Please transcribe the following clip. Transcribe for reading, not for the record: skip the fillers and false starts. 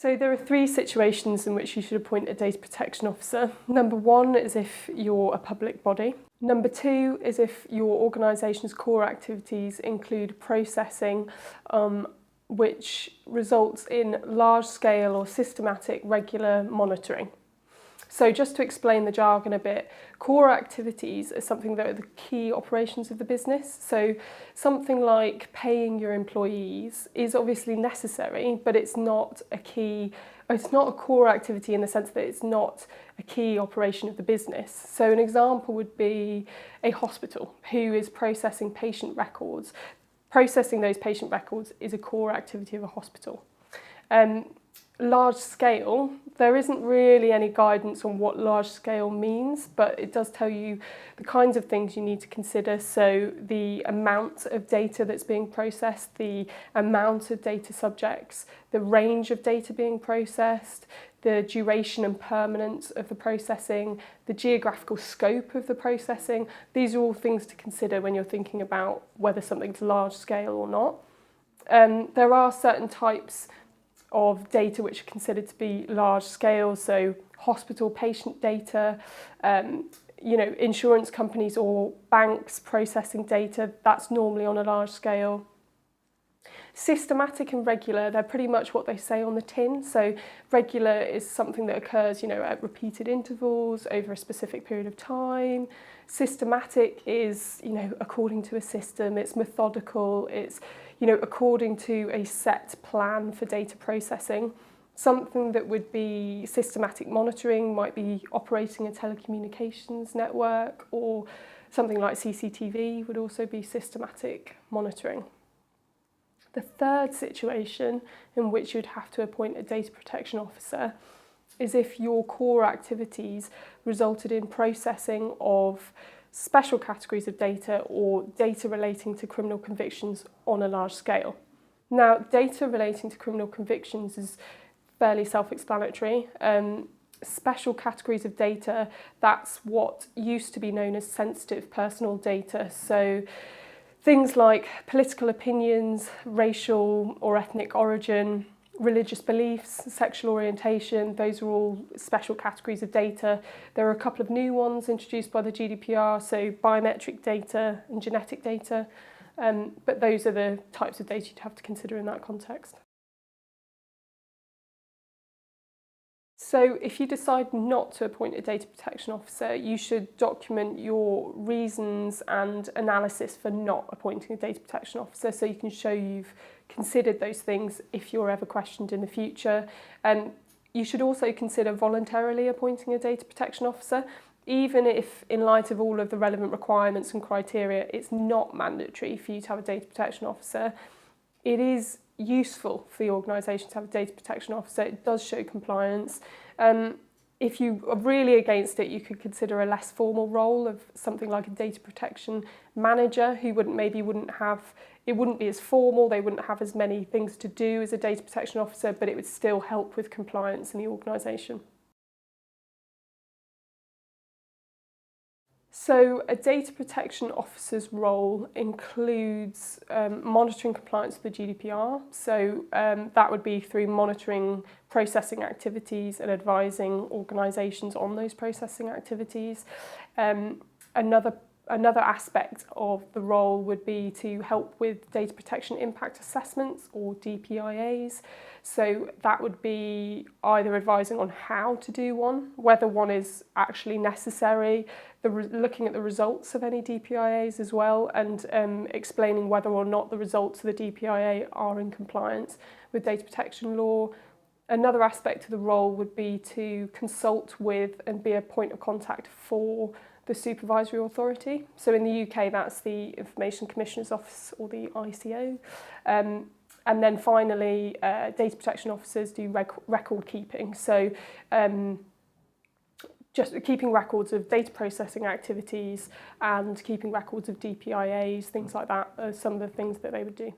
So there are three situations in which you should appoint a data protection officer. Number one is if you're a public body. Number two is if your organisation's core activities include processing which results in large-scale or systematic regular monitoring. So just to explain the jargon a bit, core activities are something that are the key operations of the business. So something like paying your employees is obviously necessary, but it's not a core activity in the sense that it's not a key operation of the business. So an example would be a hospital who is processing patient records. Processing those patient records is a core activity of a hospital. Large scale, there isn't really any guidance on what large scale means, but it does tell you the kinds of things you need to consider. So the amount of data that's being processed, the amount of data subjects, the range of data being processed, the duration and permanence of the processing, the geographical scope of the processing. These are all things to consider when you're thinking about whether something's large scale or not. There are certain types of data which are considered to be large scale, so hospital patient data, insurance companies or banks processing data, that's normally on a large scale. Systematic and regular, they're pretty much what they say on the tin. So regular is something that occurs, at repeated intervals over a specific period of time. Systematic is, according to a system, it's methodical, it's, according to a set plan for data processing. Something that would be systematic monitoring might be operating a telecommunications network, or something like CCTV would also be systematic monitoring. The third situation in which you'd have to appoint a data protection officer is if your core activities resulted in processing of special categories of data or data relating to criminal convictions on a large scale. Now, data relating to criminal convictions is fairly self-explanatory. Special categories of data, that's what used to be known as sensitive personal data. So things like political opinions, racial or ethnic origin, religious beliefs, sexual orientation, those are all special categories of data. There are a couple of new ones introduced by the GDPR, so biometric data and genetic data, but those are the types of data you'd have to consider in that context. So if you decide not to appoint a data protection officer, you should document your reasons and analysis for not appointing a data protection officer, so you can show you've considered those things if you're ever questioned in the future. You should also consider voluntarily appointing a data protection officer, even if, in light of all of the relevant requirements and criteria, it's not mandatory for you to have a data protection officer. It is useful for the organisation to have a data protection officer. It does show compliance. If you are really against it, you could consider a less formal role of something like a data protection manager, who wouldn't be as formal, they wouldn't have as many things to do as a data protection officer, but it would still help with compliance in the organisation. So a data protection officer's role includes monitoring compliance with the GDPR. So that would be through monitoring processing activities and advising organisations on those processing activities. Another aspect of the role would be to help with data protection impact assessments, or DPIAs. So that would be either advising on how to do one, whether one is actually necessary, looking at the results of any DPIAs as well, and explaining whether or not the results of the DPIA are in compliance with data protection law. Another aspect of the role would be to consult with and be a point of contact for the supervisory authority. So in the UK, that's the Information Commissioner's Office, or the ICO. And then finally, data protection officers do record keeping. So just keeping records of data processing activities and keeping records of DPIAs, things like that, are some of the things that they would do.